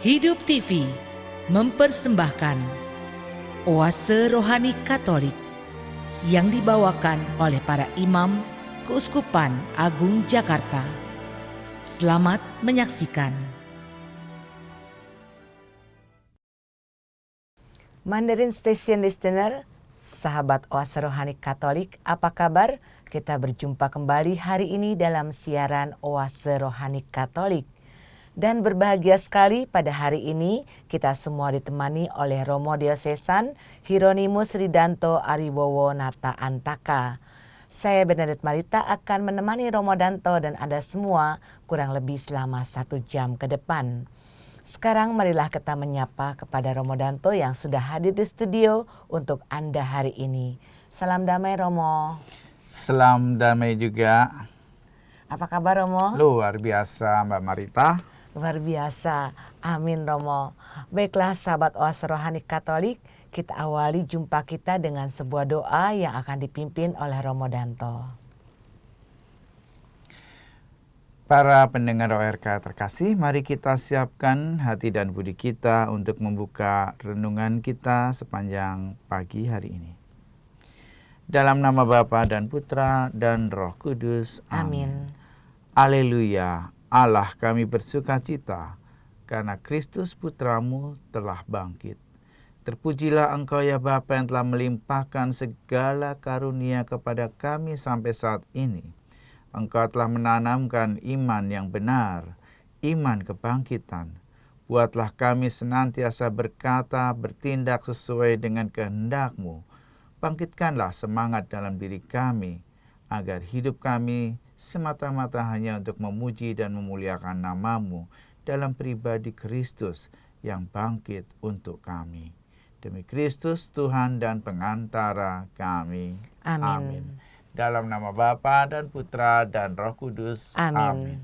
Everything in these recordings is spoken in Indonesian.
Hidup TV mempersembahkan Oase Rohani Katolik yang dibawakan oleh para imam Keuskupan Agung Jakarta. Selamat menyaksikan. Mandarin Station Listener, sahabat Oase Rohani Katolik, apa kabar? Kita berjumpa kembali hari ini dalam siaran Oase Rohani Katolik. Dan berbahagia sekali pada hari ini kita semua ditemani oleh Romo Diosesan Hieronimus Ridanto Aribowo Nata Antaka. Saya Bernadette Marita akan menemani Romo Danto dan Anda semua kurang lebih selama 1 jam ke depan. Sekarang marilah kita menyapa kepada Romo Danto yang sudah hadir di studio untuk Anda hari ini. Salam damai Romo. Salam damai juga. Apa kabar Romo? Luar biasa Mbak Marita. Luar biasa, amin Romo. Baiklah sahabat Oase Rohani Katolik, kita awali jumpa kita dengan sebuah doa yang akan dipimpin oleh Romo Danto. Para pendengar ORK terkasih, mari kita siapkan hati dan budi kita untuk membuka renungan kita sepanjang pagi hari ini. Dalam nama Bapa dan Putra dan Roh Kudus, amin. Haleluya. Allah, kami bersuka cita karena Kristus Putramu telah bangkit. Terpujilah Engkau ya Bapa yang telah melimpahkan segala karunia kepada kami sampai saat ini. Engkau telah menanamkan iman yang benar, iman kebangkitan. Buatlah kami senantiasa berkata, bertindak sesuai dengan kehendak-Mu. Bangkitkanlah semangat dalam diri kami, agar hidup kami semata-mata hanya untuk memuji dan memuliakan nama-Mu dalam pribadi Kristus yang bangkit untuk kami. Demi Kristus Tuhan dan pengantara kami. Amin. Dalam nama Bapa dan Putra dan Roh Kudus. Amin.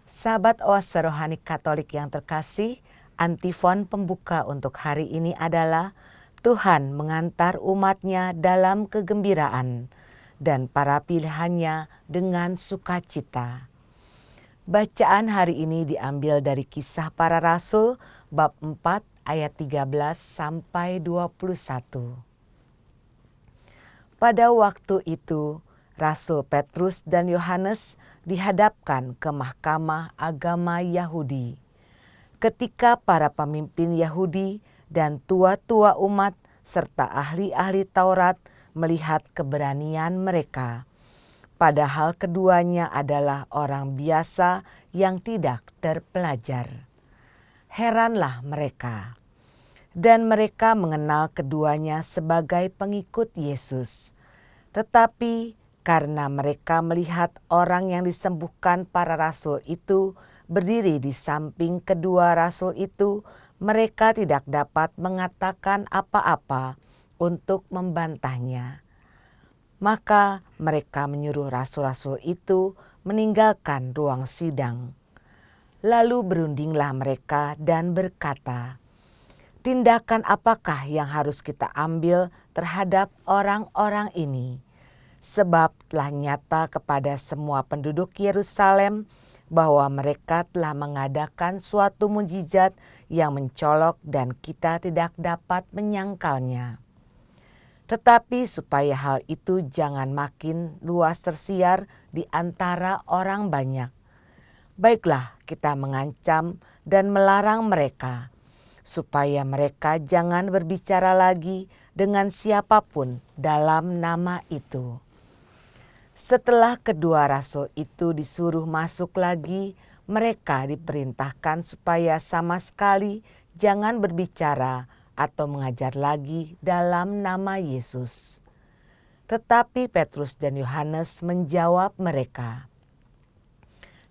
Sahabat Oase Rohani Katolik yang terkasih, antifon pembuka untuk hari ini adalah Tuhan mengantar umat-Nya dalam kegembiraan dan para pilihannya dengan sukacita. Bacaan hari ini diambil dari Kisah Para Rasul bab 4 ayat 13 sampai 21. Pada waktu itu, Rasul Petrus dan Yohanes dihadapkan ke mahkamah agama Yahudi. Ketika para pemimpin Yahudi dan tua-tua umat serta ahli-ahli Taurat melihat keberanian mereka, padahal keduanya adalah orang biasa yang tidak terpelajar. Heranlah mereka, dan mereka mengenal keduanya sebagai pengikut Yesus. Tetapi karena mereka melihat orang yang disembuhkan para rasul itu berdiri di samping kedua rasul itu, mereka tidak dapat mengatakan apa-apa untuk membantahnya. Maka mereka menyuruh rasul-rasul itu meninggalkan ruang sidang. Lalu berundinglah mereka dan berkata, "Tindakan apakah yang harus kita ambil terhadap orang-orang ini? Sebab telah nyata kepada semua penduduk Yerusalem bahwa mereka telah mengadakan suatu mukjizat yang mencolok dan kita tidak dapat menyangkalnya. Tetapi supaya hal itu jangan makin luas tersiar di antara orang banyak, baiklah kita mengancam dan melarang mereka, supaya mereka jangan berbicara lagi dengan siapapun dalam nama itu." Setelah kedua rasul itu disuruh masuk lagi, mereka diperintahkan supaya sama sekali jangan berbicara atau mengajar lagi dalam nama Yesus. Tetapi Petrus dan Yohanes menjawab mereka,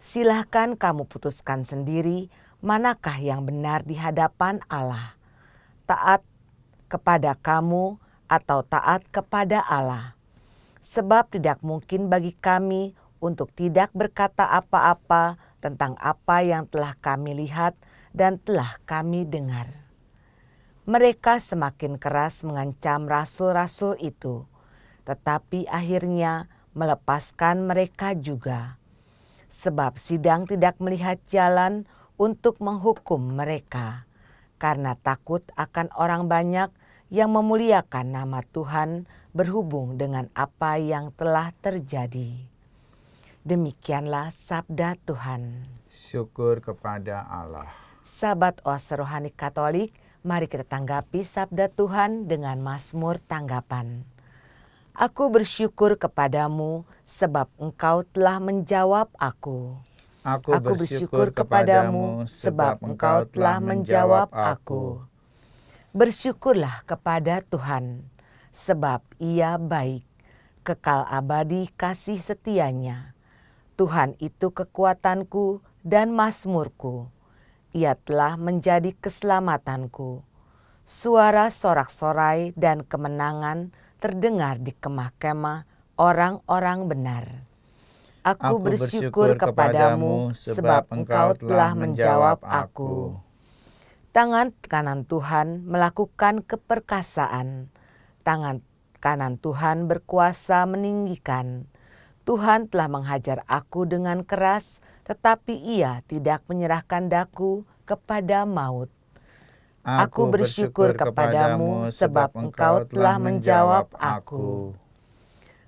"Silahkan kamu putuskan sendiri manakah yang benar di hadapan Allah, taat kepada kamu atau taat kepada Allah. Sebab tidak mungkin bagi kami untuk tidak berkata apa-apa tentang apa yang telah kami lihat dan telah kami dengar." Mereka semakin keras mengancam rasul-rasul itu, tetapi akhirnya melepaskan mereka juga. Sebab sidang tidak melihat jalan untuk menghukum mereka, karena takut akan orang banyak yang memuliakan nama Tuhan berhubung dengan apa yang telah terjadi. Demikianlah sabda Tuhan. Syukur kepada Allah. Sahabat Oase Rohani Katolik, mari kita tanggapi sabda Tuhan dengan Mazmur tanggapan. Aku bersyukur kepadamu sebab Engkau telah menjawab aku. Aku bersyukur kepadamu sebab Engkau telah menjawab aku. Bersyukurlah kepada Tuhan, sebab Ia baik, kekal abadi kasih setianya. Tuhan itu kekuatanku dan mazmurku. Ia telah menjadi keselamatanku. Suara sorak-sorai dan kemenangan terdengar di kemah-kemah orang-orang benar. Aku bersyukur kepadamu sebab Engkau telah menjawab aku. Tangan kanan Tuhan melakukan keperkasaan. Tangan kanan Tuhan berkuasa meninggikan. Tuhan telah menghajar aku dengan keras, tetapi Ia tidak menyerahkan daku kepada maut. Aku bersyukur kepadamu sebab Engkau telah menjawab aku.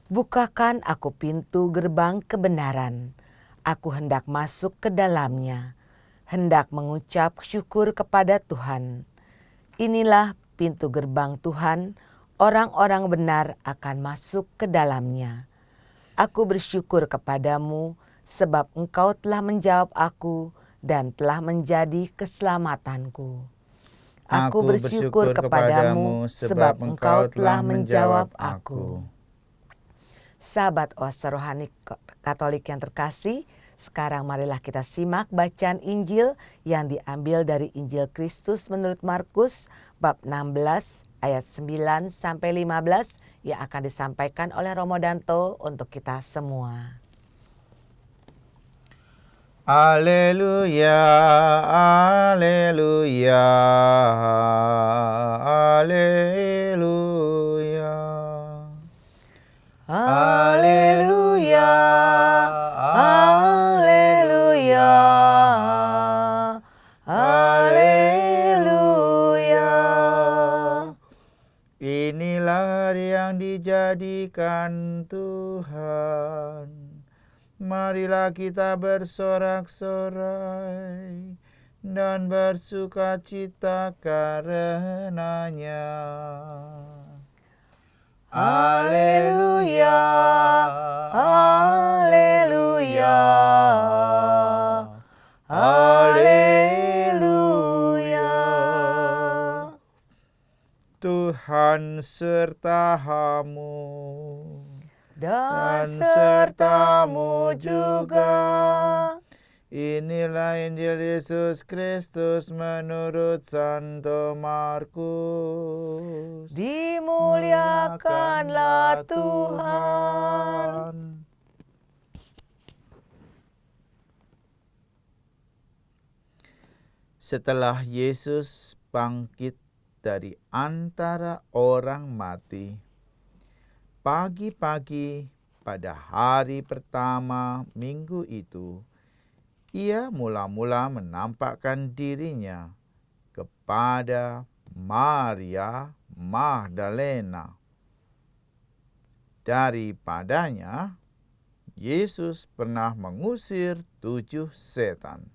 Bukakan aku pintu gerbang kebenaran. Aku hendak masuk ke dalamnya, hendak mengucap syukur kepada Tuhan. Inilah pintu gerbang Tuhan, orang-orang benar akan masuk ke dalamnya. Aku bersyukur kepadamu sebab Engkau telah menjawab aku dan telah menjadi keselamatanku. Aku bersyukur kepadamu sebab Engkau telah menjawab aku. Sahabat Oase Rohani Katolik yang terkasih, sekarang marilah kita simak bacaan Injil yang diambil dari Injil Kristus menurut Markus bab 16 ayat 9 sampai 15 yang akan disampaikan oleh Romo Danto untuk kita semua. Haleluya, haleluya, haleluya. Haleluya, haleluya, haleluya. Inilah hari yang dijadikan Tuhan. Marilah kita bersorak-sorai dan bersukacita karenanya. Haleluya, haleluya, haleluya. Tuhan sertamu Dan sertamu juga. Inilah Injil Yesus Kristus menurut Santo Markus. Dimuliakanlah Tuhan. Setelah Yesus bangkit dari antara orang mati, pagi-pagi pada hari pertama minggu itu, Ia mula-mula menampakkan dirinya kepada Maria Magdalena. Daripadanya, Yesus pernah mengusir 7 setan.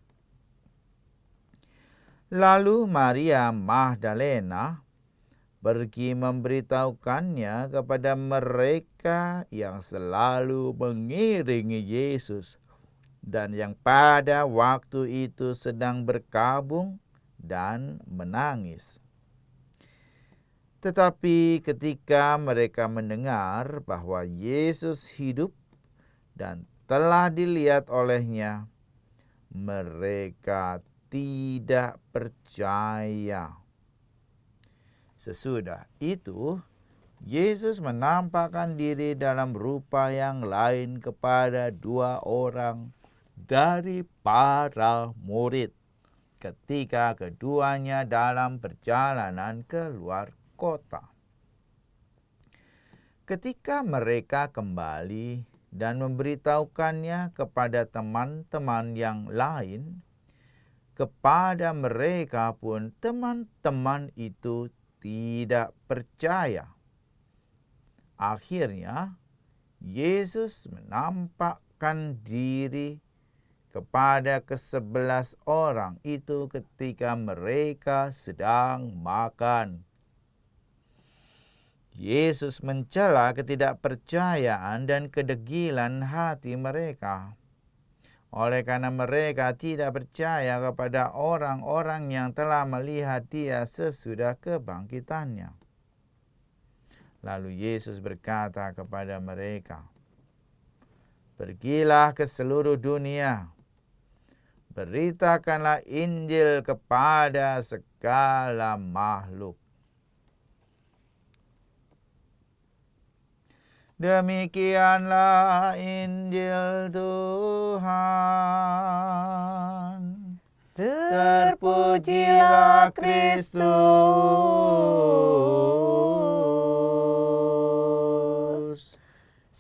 Lalu Maria Magdalena pergi memberitahukannya kepada mereka yang selalu mengiringi Yesus dan yang pada waktu itu sedang berkabung dan menangis. Tetapi ketika mereka mendengar bahwa Yesus hidup dan telah dilihat olehnya, mereka tidak percaya. Sesudah itu, Yesus menampakkan diri dalam rupa yang lain kepada 2 orang dari para murid ketika keduanya dalam perjalanan keluar kota. Ketika mereka kembali dan memberitahukannya kepada teman-teman yang lain, kepada mereka pun teman-teman itu tidak percaya. Akhirnya, Yesus menampakkan diri kepada ke-11 orang itu ketika mereka sedang makan. Yesus mencela ketidakpercayaan dan kedegilan hati mereka. Oleh karena mereka tidak percaya kepada orang-orang yang telah melihat Dia sesudah kebangkitannya. Lalu Yesus berkata kepada mereka, "Pergilah ke seluruh dunia, beritakanlah Injil kepada segala makhluk. Demikianlah Injil Tuhan. Terpujilah Kristus."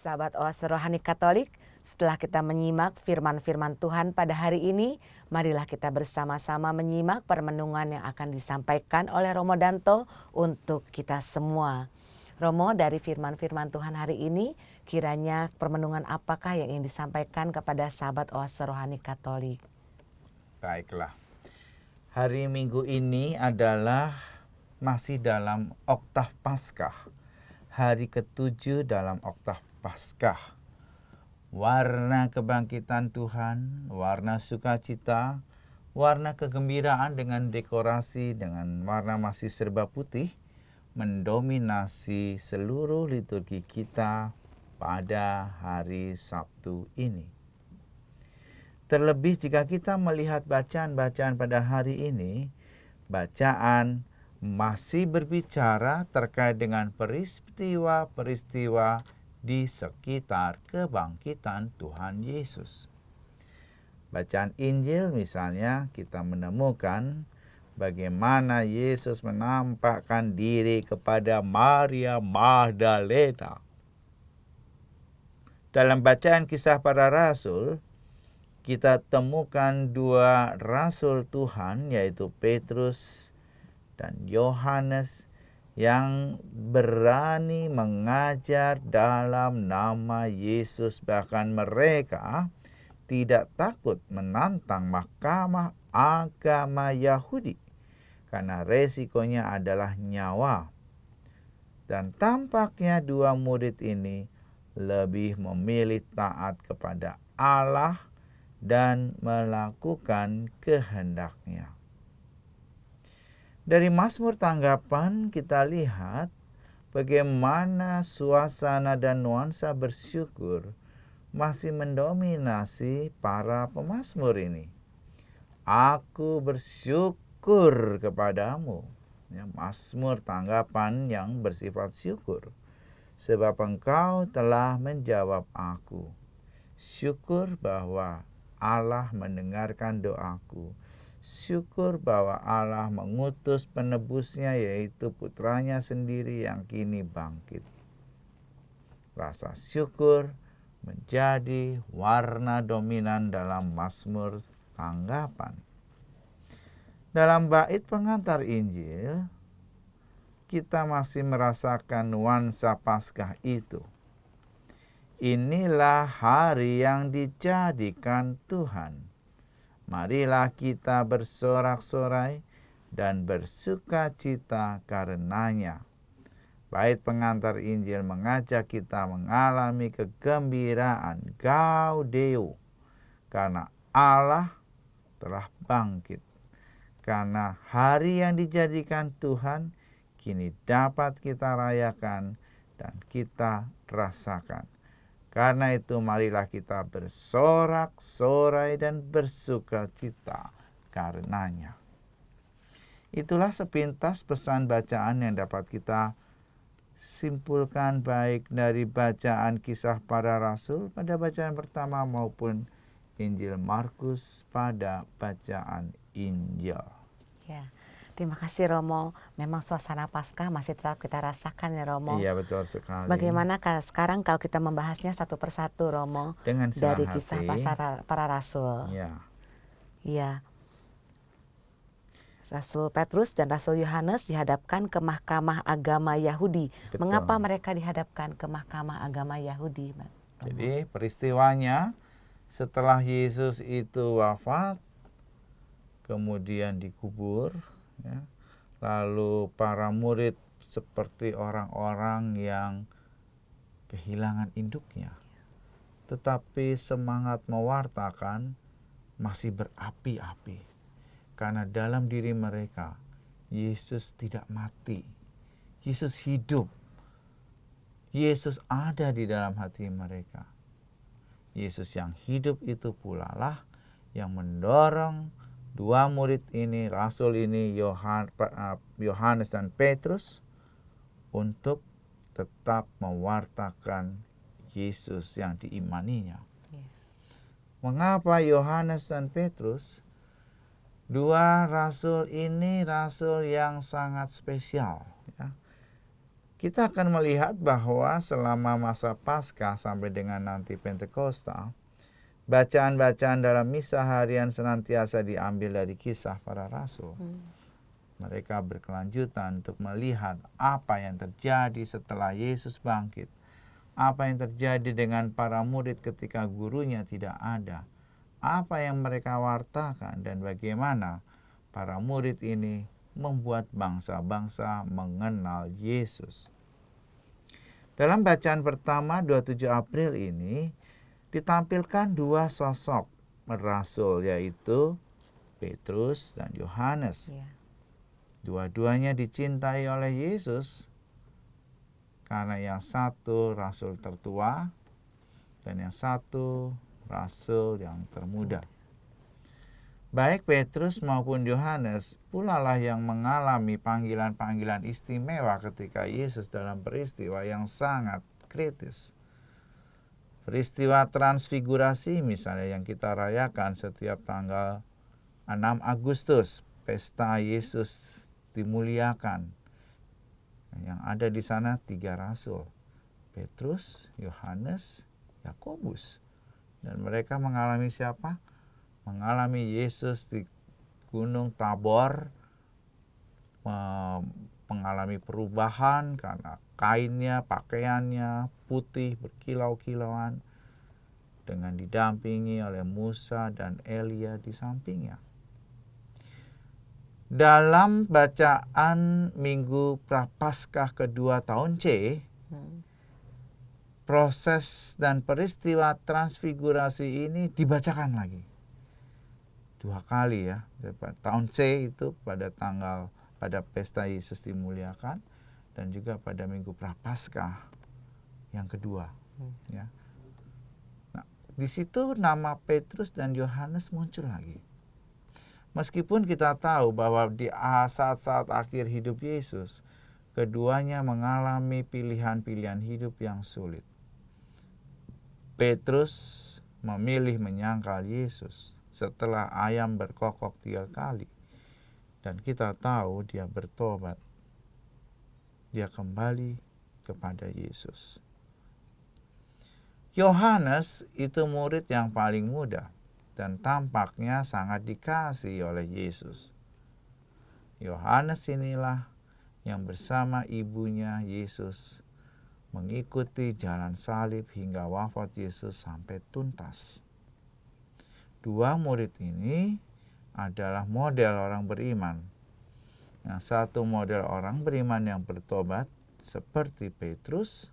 Sahabat Oase Rohani Katolik, setelah kita menyimak firman-firman Tuhan pada hari ini, marilah kita bersama-sama menyimak permenungan yang akan disampaikan oleh Romo Danto untuk kita semua. Romo, dari firman-firman Tuhan hari ini, kiranya permenungan apakah yang ingin disampaikan kepada sahabat Oase Rohani Katolik? Baiklah, hari Minggu ini adalah masih dalam oktav Paskah, hari ke-7 dalam oktav Paskah. Warna kebangkitan Tuhan, warna sukacita, warna kegembiraan dengan dekorasi dengan warna masih serba putih mendominasi seluruh liturgi kita pada hari Sabtu ini. Terlebih jika kita melihat bacaan-bacaan pada hari ini, bacaan masih berbicara terkait dengan peristiwa-peristiwa di sekitar kebangkitan Tuhan Yesus. Bacaan Injil misalnya kita menemukan bagaimana Yesus menampakkan diri kepada Maria Magdalena. Dalam bacaan Kisah Para Rasul, kita temukan dua rasul Tuhan, yaitu Petrus dan Yohanes, yang berani mengajar dalam nama Yesus. Bahkan mereka tidak takut menantang mahkamah agama Yahudi karena resikonya adalah nyawa. Dan tampaknya dua murid ini lebih memilih taat kepada Allah dan melakukan kehendak-Nya. Dari Mazmur tanggapan kita lihat bagaimana suasana dan nuansa bersyukur masih mendominasi para pemazmur ini. Aku bersyukur kepadamu. Ya, Mazmur tanggapan yang bersifat syukur. Sebab Engkau telah menjawab aku. Syukur bahwa Allah mendengarkan doaku. Syukur bahwa Allah mengutus penebusnya, yaitu putranya sendiri yang kini bangkit. Rasa syukur menjadi warna dominan dalam Mazmur tanggapan. Dalam bait pengantar Injil, kita masih merasakan nuansa Paskah itu. Inilah hari yang dijadikan Tuhan. Marilah kita bersorak-sorai dan bersuka cita karenanya. Bait pengantar Injil mengajak kita mengalami kegembiraan Gaudeo, karena Allah telah bangkit. Karena hari yang dijadikan Tuhan kini dapat kita rayakan dan kita rasakan. Karena itu marilah kita bersorak-sorai dan bersuka cita karenanya. Itulah sepintas pesan bacaan yang dapat kita simpulkan baik dari bacaan Kisah Para Rasul pada bacaan pertama maupun Injil Markus pada bacaan Injil. Ya, terima kasih Romo. Memang suasana Paskah masih tetap kita rasakan ya Romo. Iya, betul sekali. Bagaimana sekarang kalau kita membahasnya satu persatu Romo, dengan senang dari hati. Kisah Para Rasul. Iya. Iya. Rasul Petrus dan Rasul Yohanes dihadapkan ke mahkamah agama Yahudi. Betul. Mengapa mereka dihadapkan ke mahkamah agama Yahudi, Pak? Jadi peristiwanya setelah Yesus itu wafat, kemudian dikubur, ya, lalu para murid seperti orang-orang yang kehilangan induknya, tetapi semangat mewartakan masih berapi-api. Karena dalam diri mereka, Yesus tidak mati. Yesus hidup. Yesus ada di dalam hati mereka. Yesus yang hidup itu pula lah yang mendorong dua murid ini, rasul ini, Yohanes dan Petrus, untuk tetap mewartakan Yesus yang diimaninya. Mengapa Yohanes dan Petrus? Dua rasul ini rasul yang sangat spesial. Ya. Kita akan melihat bahwa selama masa Paskah sampai dengan nanti Pentakosta, bacaan-bacaan dalam misa harian senantiasa diambil dari kisah para rasul. Mereka berkelanjutan untuk melihat apa yang terjadi setelah Yesus bangkit. Apa yang terjadi dengan para murid ketika gurunya tidak ada. Apa yang mereka wartakan dan bagaimana para murid ini membuat bangsa-bangsa mengenal Yesus. Dalam bacaan pertama 27 April ini ditampilkan dua sosok rasul, yaitu Petrus dan Yohanes. Dua-duanya dicintai oleh Yesus karena yang satu rasul tertua dan yang satu rasul yang termuda. Baik Petrus maupun Yohanes pula lah yang mengalami panggilan-panggilan istimewa ketika Yesus dalam peristiwa yang sangat kritis. Peristiwa transfigurasi misalnya yang kita rayakan setiap tanggal 6 Agustus, pesta Yesus dimuliakan. Yang ada di sana 3 rasul, Petrus, Yohanes, Yakobus. Dan mereka mengalami siapa? Mengalami Yesus di Gunung Tabor, mengalami perubahan karena kainnya, pakaiannya putih berkilau-kilauan, dengan didampingi oleh Musa dan Elia di sampingnya. Dalam bacaan Minggu Prapaskah kedua tahun C, proses dan peristiwa transfigurasi ini dibacakan lagi 2 kali ya. Tahun C itu pada pesta Yesus dimuliakan, dan juga pada Minggu Prapaskah yang kedua. Ya. Nah, di situ nama Petrus dan Yohanes muncul lagi. Meskipun kita tahu bahwa di saat-saat akhir hidup Yesus, keduanya mengalami pilihan-pilihan hidup yang sulit. Petrus memilih menyangkal Yesus setelah ayam berkokok 3 kali. Dan kita tahu dia bertobat. Dia kembali kepada Yesus. Yohanes itu murid yang paling muda dan tampaknya sangat dikasihi oleh Yesus. Yohanes inilah yang bersama ibunya Yesus mengikuti jalan salib hingga wafat Yesus sampai tuntas. Dua murid ini adalah model orang beriman. Yang satu model orang beriman yang bertobat seperti Petrus,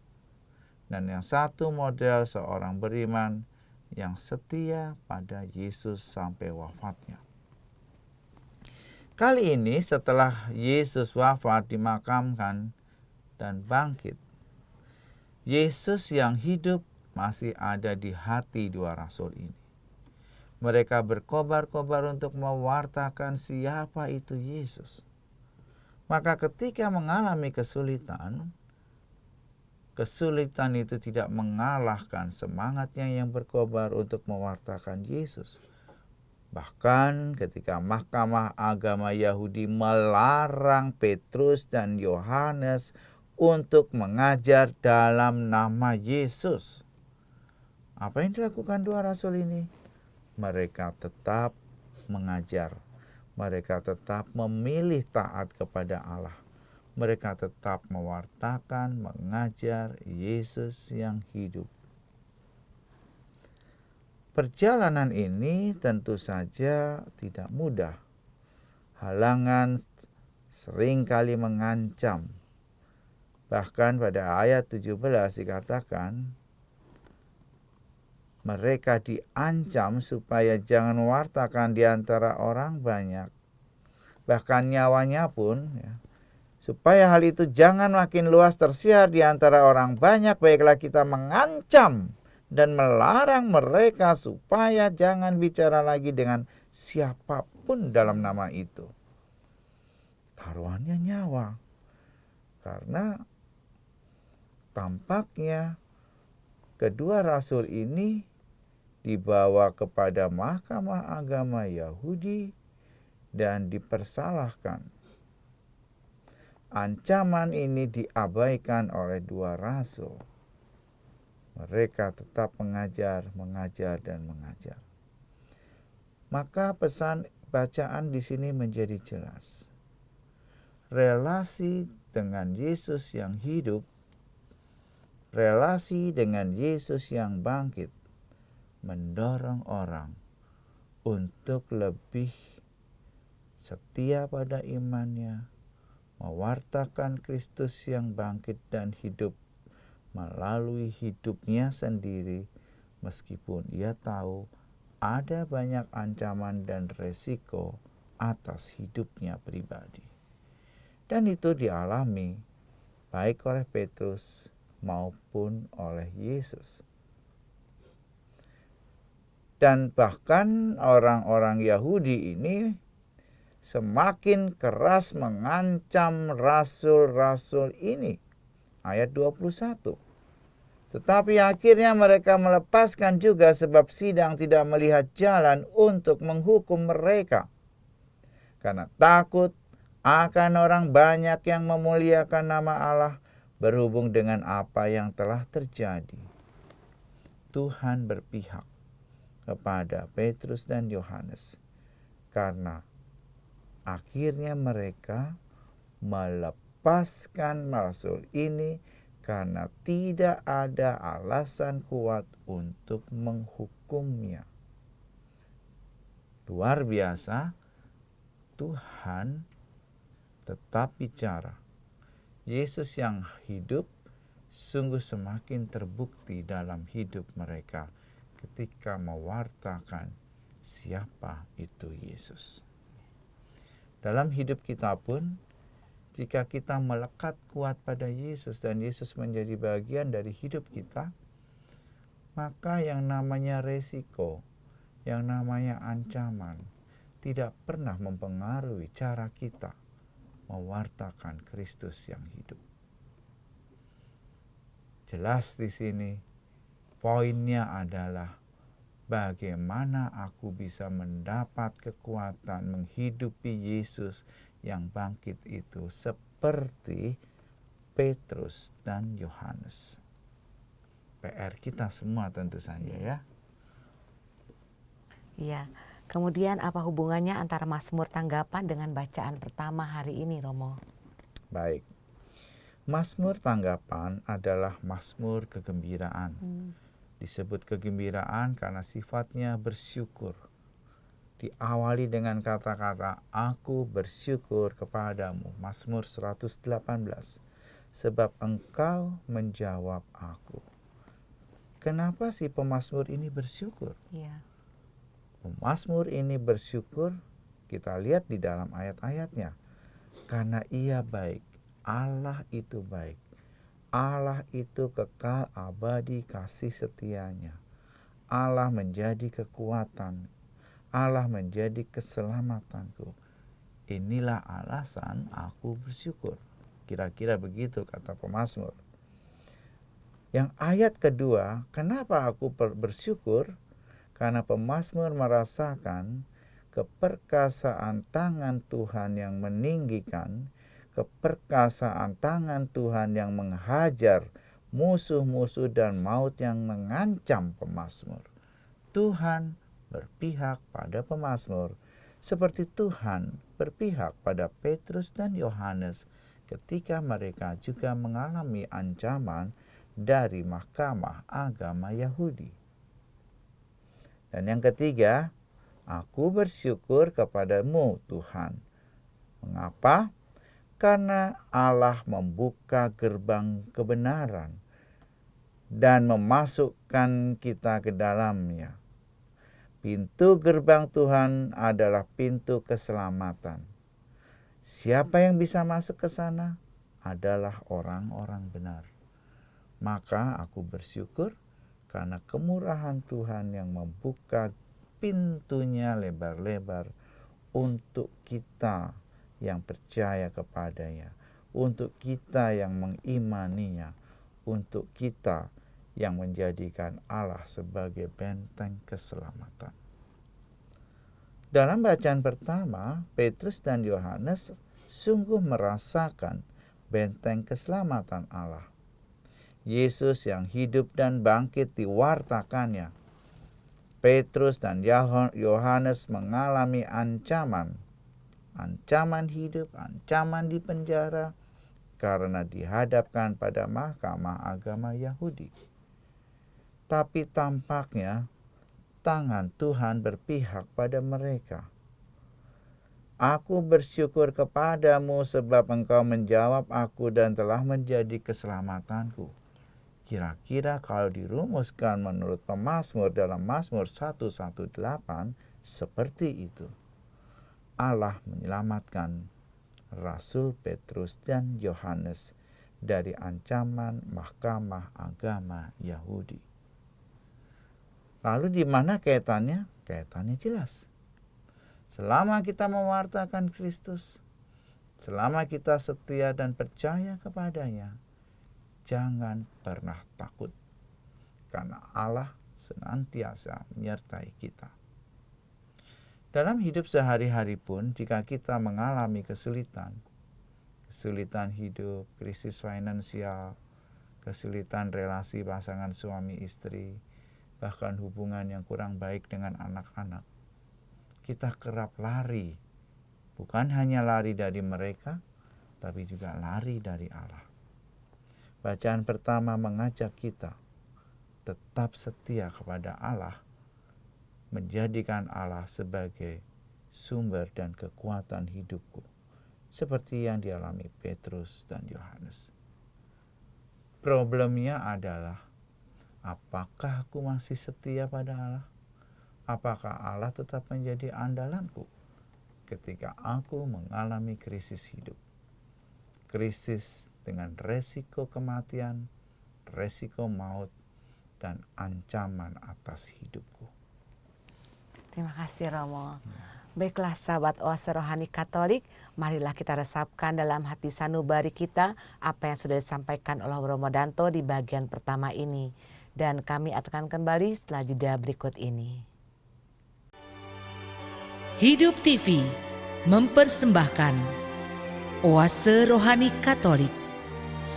dan yang satu model seorang beriman yang setia pada Yesus sampai wafatnya. Kali ini setelah Yesus wafat, dimakamkan, dan bangkit, Yesus yang hidup masih ada di hati dua rasul ini. Mereka berkobar-kobar untuk mewartakan siapa itu Yesus. Maka ketika mengalami kesulitan itu tidak mengalahkan semangatnya yang berkobar untuk mewartakan Yesus. Bahkan ketika Mahkamah Agama Yahudi melarang Petrus dan Yohanes untuk mengajar dalam nama Yesus, apa yang dilakukan dua rasul ini? Mereka tetap mengajar. Mereka tetap memilih taat kepada Allah. Mereka tetap mewartakan, mengajar Yesus yang hidup. Perjalanan ini tentu saja tidak mudah. Halangan seringkali mengancam. Bahkan pada ayat 17 dikatakan, mereka diancam supaya jangan mewartakan di antara orang banyak. Bahkan nyawanya pun, ya, supaya hal itu jangan makin luas tersiar di antara orang banyak, baiklah kita mengancam dan melarang mereka supaya jangan bicara lagi dengan siapapun dalam nama itu. Taruhannya nyawa. Karena tampaknya kedua rasul ini dibawa kepada mahkamah agama Yahudi dan dipersalahkan. Ancaman ini diabaikan oleh dua rasul. Mereka tetap mengajar, dan mengajar. Maka pesan bacaan di sini menjadi jelas. Relasi dengan Yesus yang hidup, relasi dengan Yesus yang bangkit, mendorong orang untuk lebih setia pada imannya, mewartakan Kristus yang bangkit dan hidup melalui hidupnya sendiri, meskipun ia tahu ada banyak ancaman dan resiko atas hidupnya pribadi. Dan itu dialami baik oleh Petrus maupun oleh Yesus. Dan bahkan orang-orang Yahudi ini semakin keras mengancam rasul-rasul ini. Ayat 21. Tetapi akhirnya mereka melepaskan juga sebab sidang tidak melihat jalan untuk menghukum mereka. Karena takut akan orang banyak yang memuliakan nama Allah berhubung dengan apa yang telah terjadi. Tuhan berpihak kepada Petrus dan Yohanes karena akhirnya mereka melepaskan rasul ini karena tidak ada alasan kuat untuk menghukumnya. Luar biasa, Tuhan tetap bicara. Yesus yang hidup sungguh semakin terbukti dalam hidup mereka ketika mewartakan siapa itu Yesus. Dalam hidup kita pun, jika kita melekat kuat pada Yesus dan Yesus menjadi bagian dari hidup kita, maka yang namanya resiko, yang namanya ancaman, tidak pernah mempengaruhi cara kita mewartakan Kristus yang hidup. Jelas di sini poinnya adalah bagaimana aku bisa mendapat kekuatan menghidupi Yesus yang bangkit itu seperti Petrus dan Yohanes. PR kita semua tentu saja ya. Iya. Kemudian apa hubungannya antara Mazmur tanggapan dengan bacaan pertama hari ini, Romo? Baik. Mazmur tanggapan adalah mazmur kegembiraan. Disebut kegembiraan karena sifatnya bersyukur. Diawali dengan kata-kata, aku bersyukur kepadamu. Mazmur 118. Sebab engkau menjawab aku. Kenapa si pemazmur ini bersyukur? Iya. Pemazmur ini bersyukur, kita lihat di dalam ayat-ayatnya. Karena ia baik, Allah itu baik. Allah itu kekal abadi kasih setianya. Allah menjadi kekuatan. Allah menjadi keselamatanku. Inilah alasan aku bersyukur. Kira-kira begitu kata pemazmur. Yang ayat kedua, kenapa aku bersyukur? Karena pemazmur merasakan keperkasaan tangan Tuhan yang meninggikan, keperkasaan tangan Tuhan yang menghajar musuh-musuh dan maut yang mengancam pemazmur. Tuhan berpihak pada pemazmur seperti Tuhan berpihak pada Petrus dan Yohanes ketika mereka juga mengalami ancaman dari Mahkamah Agama Yahudi. Dan yang ketiga, aku bersyukur kepadamu Tuhan. Mengapa? Karena Allah membuka gerbang kebenaran dan memasukkan kita ke dalamnya. Pintu gerbang Tuhan adalah pintu keselamatan. Siapa yang bisa masuk ke sana adalah orang-orang benar. Maka aku bersyukur karena kemurahan Tuhan yang membuka pintunya lebar-lebar untuk kita yang percaya kepadanya, untuk kita yang mengimaninya, untuk kita yang menjadikan Allah sebagai benteng keselamatan. Dalam bacaan pertama, Petrus dan Yohanes sungguh merasakan benteng keselamatan Allah. Yesus yang hidup dan bangkit diwartakannya. Petrus dan Yohanes mengalami ancaman hidup, ancaman di penjara, karena dihadapkan pada Mahkamah Agama Yahudi. Tapi tampaknya tangan Tuhan berpihak pada mereka. Aku bersyukur kepadamu sebab engkau menjawab aku dan telah menjadi keselamatanku. Kira-kira kalau dirumuskan menurut pemazmur dalam Mazmur 118, seperti itu. Allah menyelamatkan Rasul Petrus dan Yohanes dari ancaman Mahkamah Agama Yahudi. Lalu di mana kaitannya? Kaitannya jelas. Selama kita mewartakan Kristus, selama kita setia dan percaya kepadanya, jangan pernah takut, karena Allah senantiasa menyertai kita. Dalam hidup sehari-hari pun, jika kita mengalami kesulitan hidup, krisis finansial, kesulitan relasi pasangan suami istri, bahkan hubungan yang kurang baik dengan anak-anak, kita kerap lari, bukan hanya lari dari mereka, tapi juga lari dari Allah. Bacaan pertama mengajak kita tetap setia kepada Allah, menjadikan Allah sebagai sumber dan kekuatan hidupku, seperti yang dialami Petrus dan Yohanes. Problemnya adalah, apakah aku masih setia pada Allah? Apakah Allah tetap menjadi andalanku ketika aku mengalami krisis hidup? Krisis dengan resiko kematian, resiko maut, dan ancaman atas hidupku. Terima kasih Romo. Baiklah sahabat Oase Rohani Katolik, marilah kita resapkan dalam hati sanubari kita apa yang sudah disampaikan oleh Romo Danto di bagian pertama ini. Dan kami akan kembali setelah jeda berikut ini. Hidup TV mempersembahkan Oase Rohani Katolik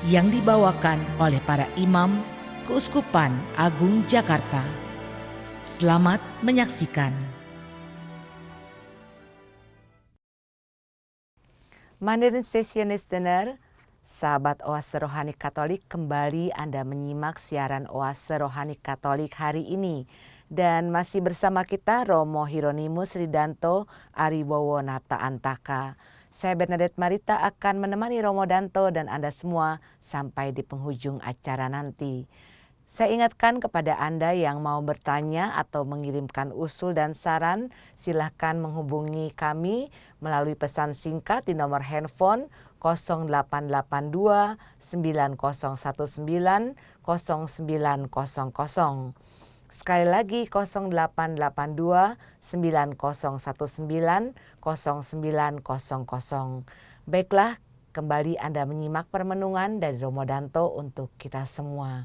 yang dibawakan oleh para imam Keuskupan Agung Jakarta. Selamat menyaksikan. Mandarin Station Listener, sahabat Oase Rohani Katolik, kembali Anda menyimak siaran Oase Rohani Katolik hari ini. Dan masih bersama kita Romo Hieronimus Ridanto Aribowo Nata Antaka. Saya Bernadette Marita akan menemani Romo Danto dan Anda semua sampai di penghujung acara nanti. Saya ingatkan kepada Anda yang mau bertanya atau mengirimkan usul dan saran, silahkan menghubungi kami melalui pesan singkat di nomor handphone 0882 9019 0900. Sekali lagi 0882 9019 0900. Baiklah, kembali Anda menyimak permenungan dari Romo Danto untuk kita semua.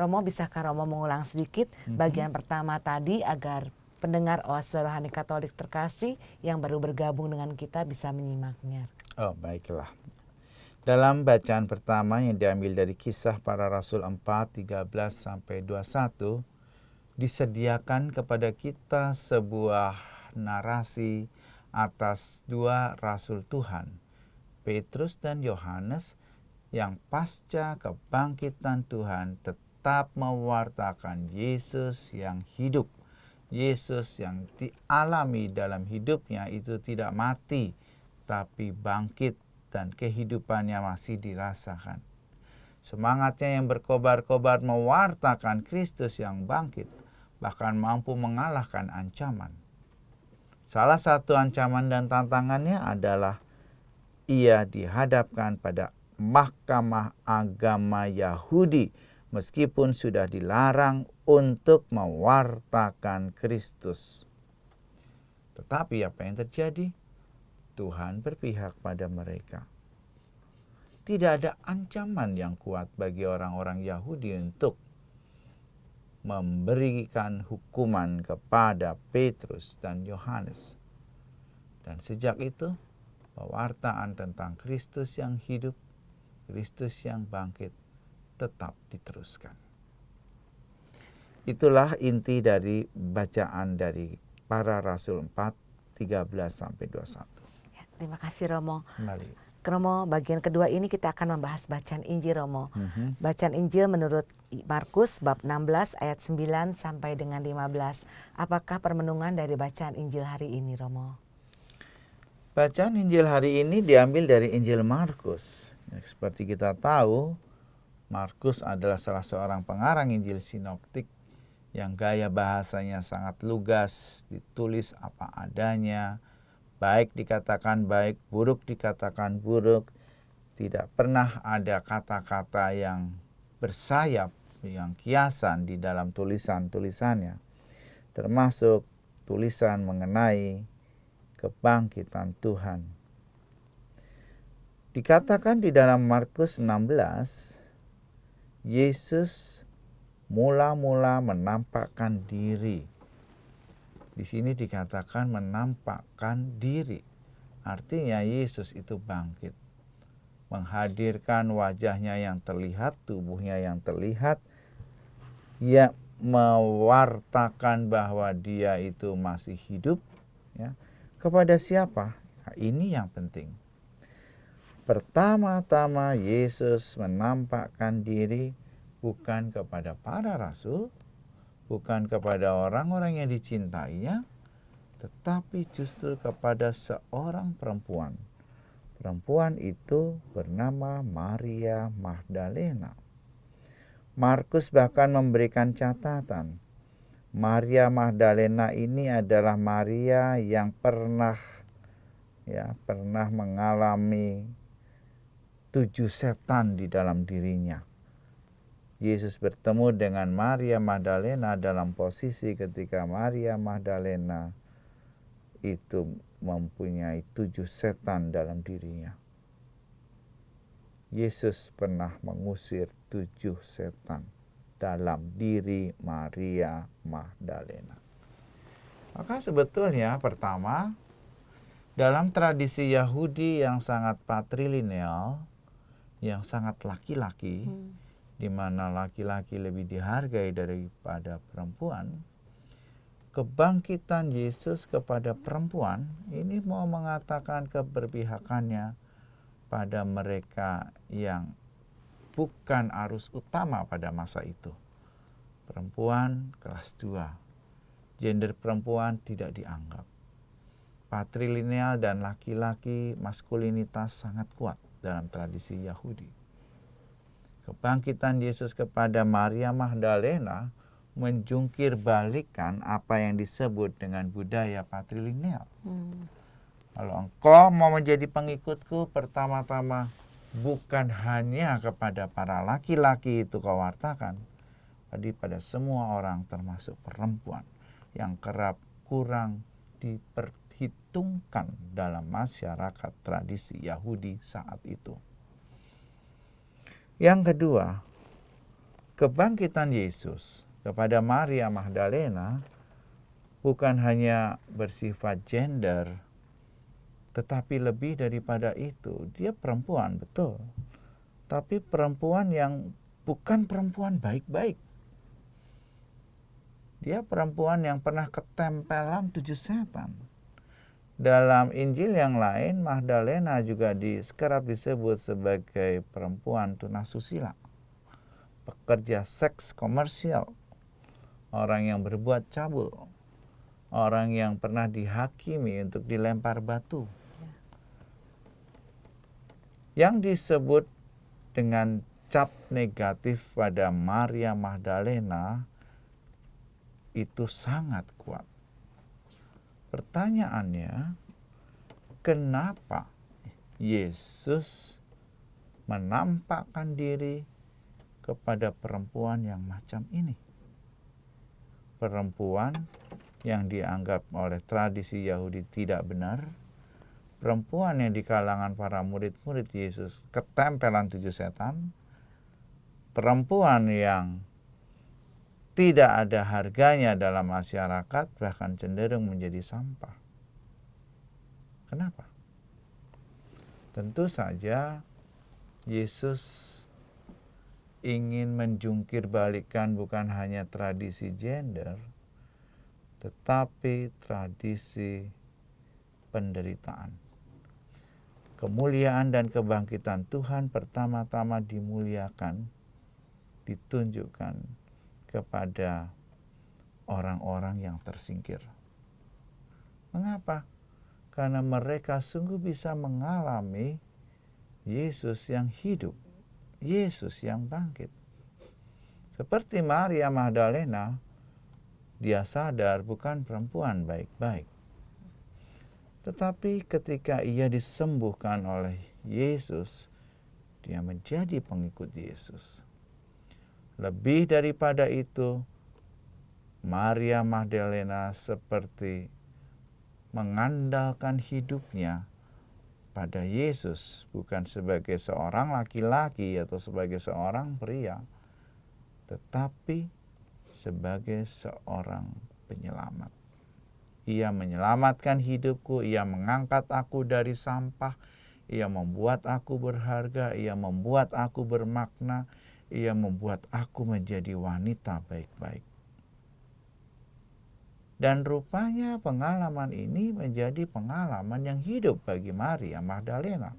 Romo, bisakah Romo mengulang sedikit bagian pertama tadi agar pendengar Oase Rohani Katolik terkasih yang baru bergabung dengan kita bisa menyimaknya? Oh, baiklah. Dalam bacaan pertama yang diambil dari Kisah Para Rasul 4:13-21, disediakan kepada kita sebuah narasi atas dua rasul Tuhan, Petrus dan Yohanes, yang pasca kebangkitan Tuhan tetap mewartakan Yesus yang hidup. Yesus yang dialami dalam hidupnya itu tidak mati, tapi bangkit dan kehidupannya masih dirasakan. Semangatnya yang berkobar-kobar mewartakan Kristus yang bangkit, bahkan mampu mengalahkan ancaman. Salah satu ancaman dan tantangannya adalah ia dihadapkan pada mahkamah agama Yahudi, meskipun sudah dilarang untuk mewartakan Kristus. Tetapi apa yang terjadi? Tuhan berpihak pada mereka. Tidak ada ancaman yang kuat bagi orang-orang Yahudi untuk memberikan hukuman kepada Petrus dan Yohanes. Dan sejak itu, pewartaan tentang Kristus yang hidup, Kristus yang bangkit, tetap diteruskan. Itulah inti dari bacaan dari para Rasul 4, 13-21. Ya, terima kasih Romo. Kembali. Romo, bagian kedua ini kita akan membahas bacaan Injil Romo. Bacaan Injil menurut Markus bab 16 ayat 9 sampai dengan 15. Apakah permenungan dari bacaan Injil hari ini Romo? Bacaan Injil hari ini diambil dari Injil Markus. Seperti kita tahu, Markus adalah salah seorang pengarang Injil sinoptik yang gaya bahasanya sangat lugas, ditulis apa adanya, baik dikatakan baik, buruk dikatakan buruk. Tidak pernah ada kata-kata yang bersayap, yang kiasan di dalam tulisan-tulisannya. Termasuk tulisan mengenai kebangkitan Tuhan. Dikatakan di dalam Markus 16, Yesus mula-mula menampakkan diri. Di sini dikatakan menampakkan diri. Artinya Yesus itu bangkit. Menghadirkan wajahnya yang terlihat, tubuhnya yang terlihat. Ia mewartakan bahwa dia itu masih hidup. Ya. Kepada siapa? Nah, ini yang penting. Pertama-tama Yesus menampakkan diri bukan kepada para rasul, bukan kepada orang-orang yang dicintainya, tetapi justru kepada seorang perempuan. Perempuan itu bernama Maria Magdalena. Markus bahkan memberikan catatan. Maria Magdalena ini adalah Maria yang pernah mengalami 7 setan di dalam dirinya. Yesus bertemu dengan Maria Magdalena dalam posisi ketika Maria Magdalena itu mempunyai 7 setan dalam dirinya. Yesus pernah mengusir 7 setan dalam diri Maria Magdalena. Maka sebetulnya pertama, dalam tradisi Yahudi yang sangat patrilineal, yang sangat laki-laki, di mana laki-laki lebih dihargai daripada perempuan, kebangkitan Yesus kepada perempuan ini mau mengatakan keberpihakannya pada mereka yang bukan arus utama pada masa itu. Perempuan kelas 2, gender perempuan tidak dianggap. Patrilineal dan laki-laki, maskulinitas sangat kuat dalam tradisi Yahudi. Kebangkitan Yesus kepada Maria Magdalena menjungkir balikan apa yang disebut dengan budaya patrilineal. Kalau engkau mau menjadi pengikutku, pertama-tama bukan hanya kepada para laki-laki itu kau wartakan, tapi pada semua orang termasuk perempuan yang kerap kurang diperhitungkan dalam masyarakat tradisi Yahudi saat itu. Yang kedua, kebangkitan Yesus kepada Maria Magdalena bukan hanya bersifat gender, tetapi lebih daripada itu. Dia perempuan, betul. Tapi perempuan yang bukan perempuan baik-baik. Dia perempuan yang pernah ketempelan 7 setan. Dalam Injil yang lain, Magdalena juga kerap disebut sebagai perempuan tunasusila, pekerja seks komersial, orang yang berbuat cabul, orang yang pernah dihakimi untuk dilempar batu. Yang disebut dengan cap negatif pada Maria Magdalena itu sangat kuat. Pertanyaannya, kenapa Yesus menampakkan diri kepada perempuan yang macam ini? Perempuan yang dianggap oleh tradisi Yahudi tidak benar, perempuan yang di kalangan para murid-murid Yesus ketempelan 7 setan, perempuan yang tidak ada harganya dalam masyarakat, bahkan cenderung menjadi sampah. Kenapa? Tentu saja Yesus ingin menjungkir balikan bukan hanya tradisi gender, tetapi tradisi penderitaan. Kemuliaan dan kebangkitan Tuhan pertama-tama dimuliakan, ditunjukkan kepada orang-orang yang tersingkir. Mengapa? Karena mereka sungguh bisa mengalami Yesus yang hidup, Yesus yang bangkit. Seperti Maria Magdalena, dia sadar bukan perempuan baik-baik. Tetapi ketika ia disembuhkan oleh Yesus, dia menjadi pengikut Yesus. Lebih daripada itu, Maria Magdalena seperti mengandalkan hidupnya pada Yesus, bukan sebagai seorang laki-laki atau sebagai seorang pria, tetapi sebagai seorang penyelamat. Ia menyelamatkan hidupku, ia mengangkat aku dari sampah, ia membuat aku berharga, ia membuat aku bermakna, ia membuat aku menjadi wanita baik-baik. Dan rupanya pengalaman ini menjadi pengalaman yang hidup bagi Maria Magdalena.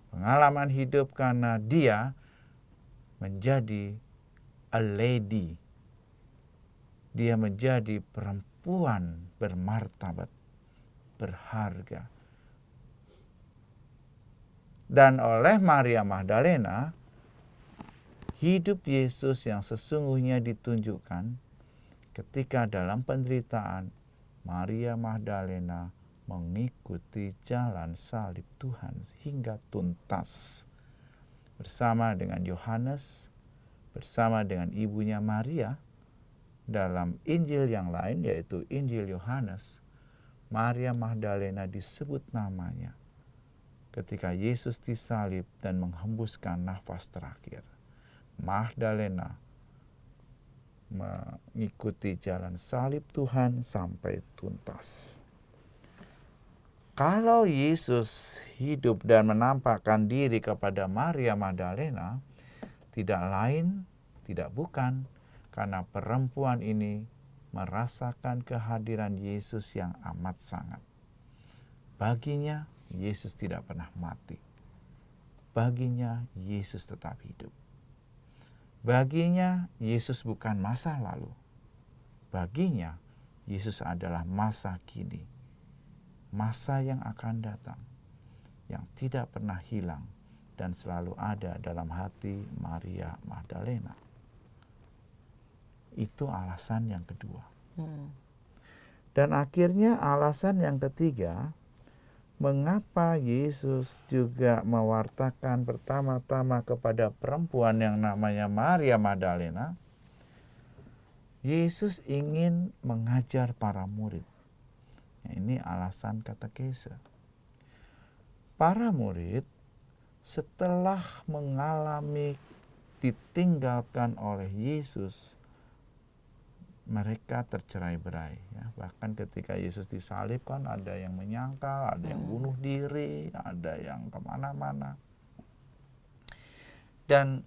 Pengalaman hidup karena dia menjadi a lady. Dia menjadi perempuan bermartabat, berharga. Dan oleh Maria Magdalena, hidup Yesus yang sesungguhnya ditunjukkan ketika dalam penderitaan Maria Magdalena mengikuti jalan salib Tuhan hingga tuntas. Bersama dengan Yohanes, bersama dengan ibunya Maria, dalam Injil yang lain yaitu Injil Yohanes, Maria Magdalena disebut namanya ketika Yesus disalib dan menghembuskan nafas terakhir. Magdalena mengikuti jalan salib Tuhan sampai tuntas. Kalau Yesus hidup dan menampakkan diri kepada Maria Magdalena, tidak lain, tidak bukan, karena perempuan ini merasakan kehadiran Yesus yang amat sangat. Baginya, Yesus tidak pernah mati. Baginya, Yesus tetap hidup. Baginya, Yesus bukan masa lalu. Baginya, Yesus adalah masa kini. Masa yang akan datang, yang tidak pernah hilang dan selalu ada dalam hati Maria Magdalena. Itu alasan yang kedua. Dan akhirnya alasan yang ketiga, mengapa Yesus juga mewartakan pertama-tama kepada perempuan yang namanya Maria Magdalena? Yesus ingin mengajar para murid. Ini alasan katekese. Para murid setelah mengalami ditinggalkan oleh Yesus, mereka tercerai-berai. Ya. Bahkan ketika Yesus disalib kan ada yang menyangkal, ada yang bunuh diri, ada yang kemana-mana. Dan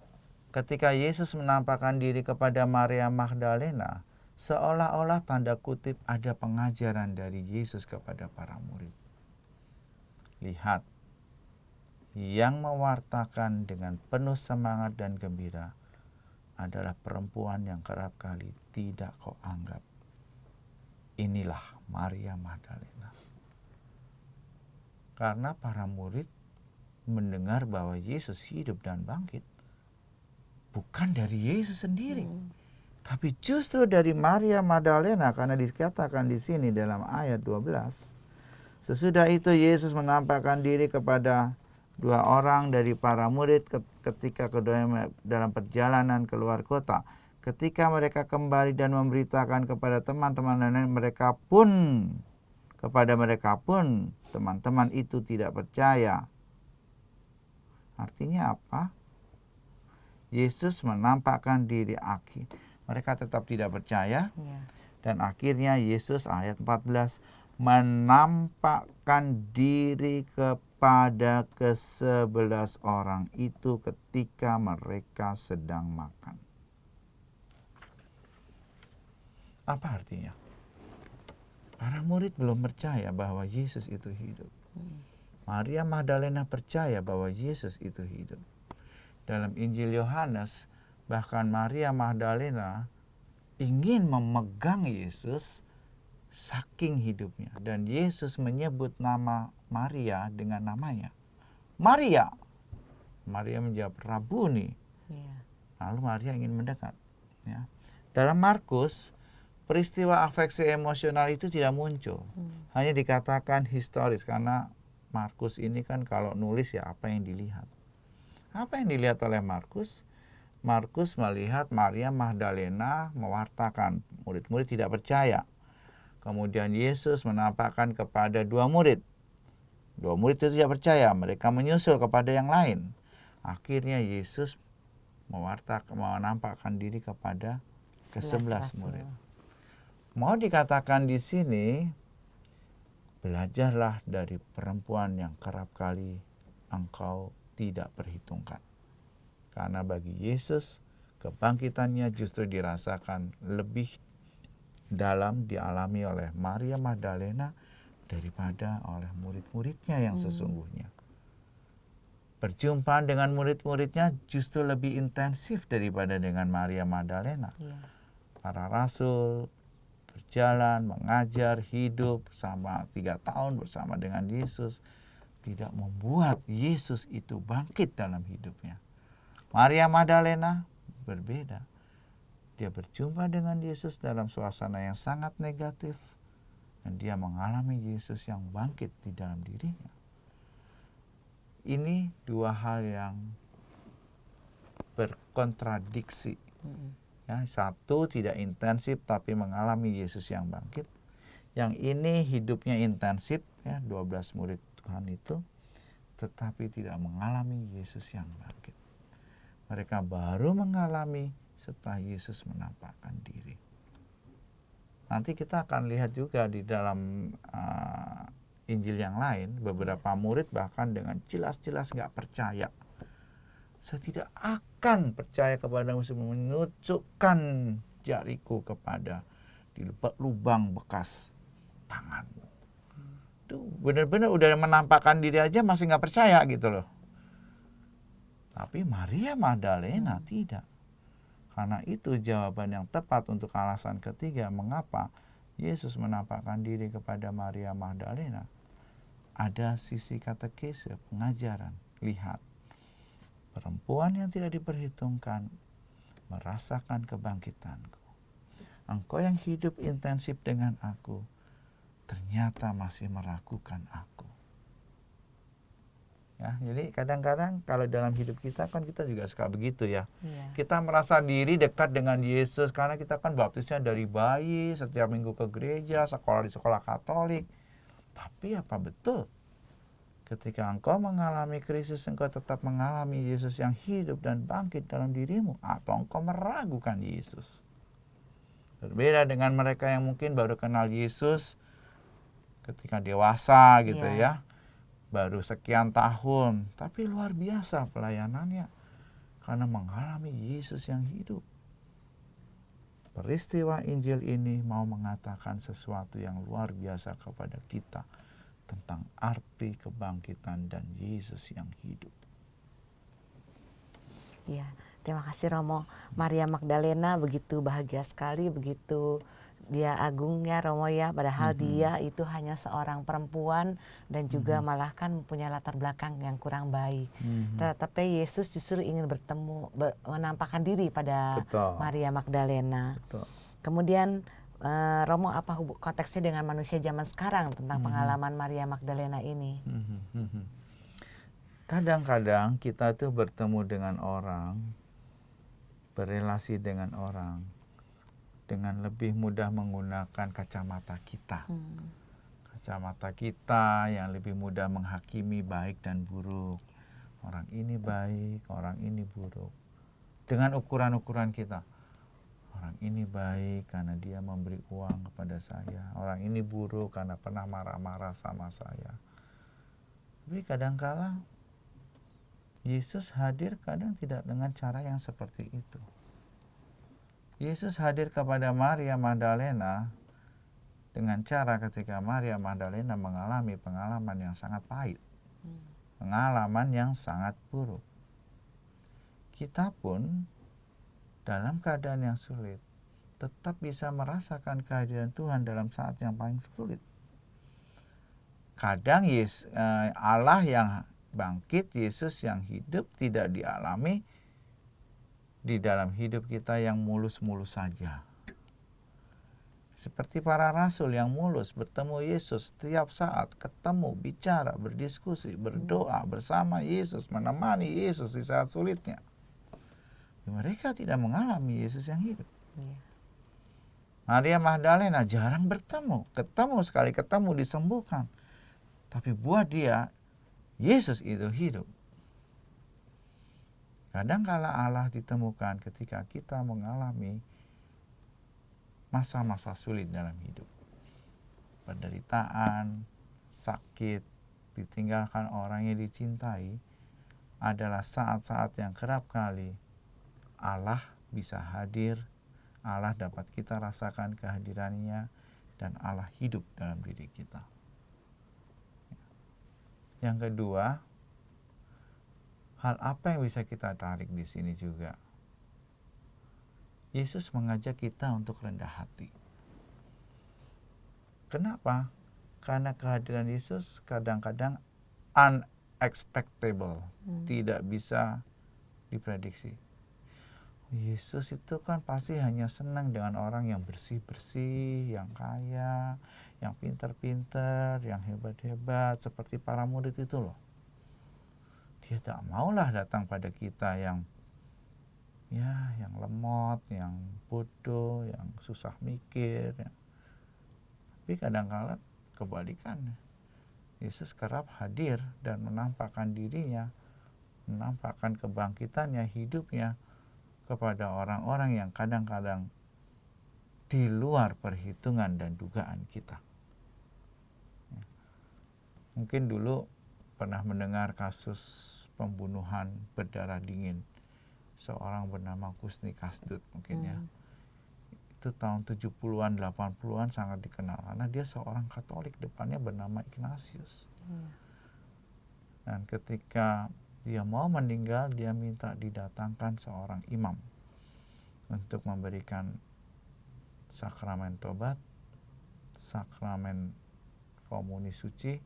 ketika Yesus menampakkan diri kepada Maria Magdalena, seolah-olah tanda kutip ada pengajaran dari Yesus kepada para murid. Lihat, yang mewartakan dengan penuh semangat dan gembira adalah perempuan yang kerap kali tidak kau anggap. Inilah Maria Magdalena. Karena para murid mendengar bahwa Yesus hidup dan bangkit bukan dari Yesus sendiri, tapi justru dari Maria Magdalena, karena dikatakan di sini dalam ayat 12. Sesudah itu Yesus menampakkan diri kepada dua orang dari para murid ketika keduanya dalam perjalanan keluar kota. Ketika mereka kembali dan memberitakan kepada teman-teman mereka pun, teman-teman itu tidak percaya. Artinya apa? Yesus menampakkan diri akhir. Mereka tetap tidak percaya. Dan akhirnya Yesus ayat 14 menampakkan diri kepada ke-11 orang itu ketika mereka sedang makan. Apa artinya? Para murid belum percaya bahwa Yesus itu hidup. Maria Magdalena percaya bahwa Yesus itu hidup. Dalam Injil Yohanes, bahkan Maria Magdalena ingin memegang Yesus saking hidupnya. Dan Yesus menyebut nama Maria dengan namanya. Maria. Maria menjawab, Rabuni. Lalu Maria ingin mendekat. Ya. Dalam Markus, peristiwa afeksi emosional itu tidak muncul. Hanya dikatakan historis. Karena Markus ini kan kalau nulis ya apa yang dilihat. Apa yang dilihat oleh Markus? Markus melihat Maria Magdalena mewartakan. Murid-murid tidak percaya. Kemudian Yesus menampakkan kepada dua murid. Dua murid itu tidak percaya. Mereka menyusul kepada yang lain. Akhirnya Yesus menampakkan diri kepada ke-11 murid. Mau dikatakan di sini, belajarlah dari perempuan yang kerap kali engkau tidak perhitungkan. Karena bagi Yesus, kebangkitannya justru dirasakan lebih dalam dialami oleh Maria Magdalena daripada oleh murid-muridnya yang sesungguhnya. Perjumpaan dengan murid-muridnya justru lebih intensif daripada dengan Maria Magdalena. Para rasul berjalan, mengajar, hidup sama 3 tahun bersama dengan Yesus, tidak membuat Yesus itu bangkit dalam hidupnya. Maria Magdalena berbeda. Dia berjumpa dengan Yesus dalam suasana yang sangat negatif. Dan dia mengalami Yesus yang bangkit di dalam dirinya. Ini dua hal yang berkontradiksi. Ya, satu tidak intensif tapi mengalami Yesus yang bangkit. Yang ini hidupnya intensif, ya, 12 murid Tuhan itu, tetapi tidak mengalami Yesus yang bangkit. Mereka baru mengalami setelah Yesus menampakkan diri. Nanti kita akan lihat juga di dalam Injil yang lain, beberapa murid bahkan dengan jelas-jelas nggak percaya. Saya tidak akan percaya kepadamu sebelum menunjukkan jariku kepada di lubang bekas tanganmu. Itu benar-benar udah menampakkan diri aja masih nggak percaya gitu loh. Tapi Maria Magdalena tidak. Karena itu jawaban yang tepat untuk alasan ketiga mengapa Yesus menampakkan diri kepada Maria Magdalena. Ada sisi katekese, pengajaran. Lihat, perempuan yang tidak diperhitungkan merasakan kebangkitanku. Engkau yang hidup intensif dengan aku, ternyata masih meragukan aku. Ya, jadi kadang-kadang kalau dalam hidup kita kan kita juga suka begitu ya. Kita merasa diri dekat dengan Yesus karena kita kan baptisnya dari bayi, setiap minggu ke gereja, sekolah di sekolah Katolik. Tapi apa betul ketika engkau mengalami krisis, engkau tetap mengalami Yesus yang hidup dan bangkit dalam dirimu, atau engkau meragukan Yesus? Berbeda dengan mereka yang mungkin baru kenal Yesus ketika dewasa gitu ya. Baru sekian tahun, tapi luar biasa pelayanannya karena mengalami Yesus yang hidup. peristiwa Injil ini mau mengatakan sesuatu yang luar biasa kepada kita tentang arti kebangkitan dan Yesus yang hidup. Ya, terima kasih Romo. Maria Magdalena begitu bahagia sekali, begitu dia agungnya Romo ya, padahal dia itu hanya seorang perempuan dan juga malah kan punya latar belakang yang kurang baik. Tetapi Yesus justru ingin menampakkan diri pada Betul. Maria Magdalena. Betul. Kemudian Romo, apa konteksnya dengan manusia zaman sekarang tentang pengalaman Maria Magdalena ini? Kadang-kadang kita tuh bertemu dengan orang, berelasi dengan orang, dengan lebih mudah menggunakan kacamata kita. Kacamata kita yang lebih mudah menghakimi baik dan buruk. Orang ini baik, orang ini buruk. Dengan ukuran-ukuran kita. Orang ini baik karena dia memberi uang kepada saya. Orang ini buruk karena pernah marah-marah sama saya. Tapi kadang-kala Yesus hadir kadang tidak dengan cara yang seperti itu. Yesus hadir kepada Maria Magdalena dengan cara ketika Maria Magdalena mengalami pengalaman yang sangat pahit. Pengalaman yang sangat buruk. Kita pun dalam keadaan yang sulit tetap bisa merasakan kehadiran Tuhan dalam saat yang paling sulit. Kadang Allah yang bangkit, Yesus yang hidup tidak dialami di dalam hidup kita yang mulus-mulus saja. Seperti para rasul yang mulus bertemu Yesus setiap saat, ketemu, bicara, berdiskusi, berdoa bersama Yesus, menemani Yesus di saat sulitnya. Mereka tidak mengalami Yesus yang hidup. Maria Magdalena jarang bertemu, sekali ketemu disembuhkan. Tapi buat dia, Yesus itu hidup. Kadang-kala Allah ditemukan ketika kita mengalami masa-masa sulit dalam hidup. Penderitaan, sakit, ditinggalkan orang yang dicintai adalah saat-saat yang kerap kali Allah bisa hadir, Allah dapat kita rasakan kehadirannya, dan Allah hidup dalam diri kita. Yang kedua, hal apa yang bisa kita tarik di sini juga? Yesus mengajak kita untuk rendah hati. Kenapa? Karena kehadiran Yesus kadang-kadang unexpectable, tidak bisa diprediksi. Yesus itu kan pasti hanya senang dengan orang yang bersih-bersih, yang kaya, yang pintar-pintar, yang hebat-hebat, seperti para murid itu loh. Dia tak maulah datang pada kita yang lemot, yang bodoh, yang susah mikir. Tapi kadang-kala kebalikannya. Yesus kerap hadir dan menampakkan dirinya, menampakkan kebangkitannya, hidupnya kepada orang-orang yang kadang-kadang di luar perhitungan dan dugaan kita. Mungkin dulu pernah mendengar kasus pembunuhan berdarah dingin seorang bernama Kusni Kasdut mungkin ya. Itu tahun 70-an, 80-an sangat dikenal karena dia seorang Katolik, depannya bernama Ignatius. Dan ketika dia mau meninggal, dia minta didatangkan seorang imam untuk memberikan sakramen tobat, sakramen komuni suci,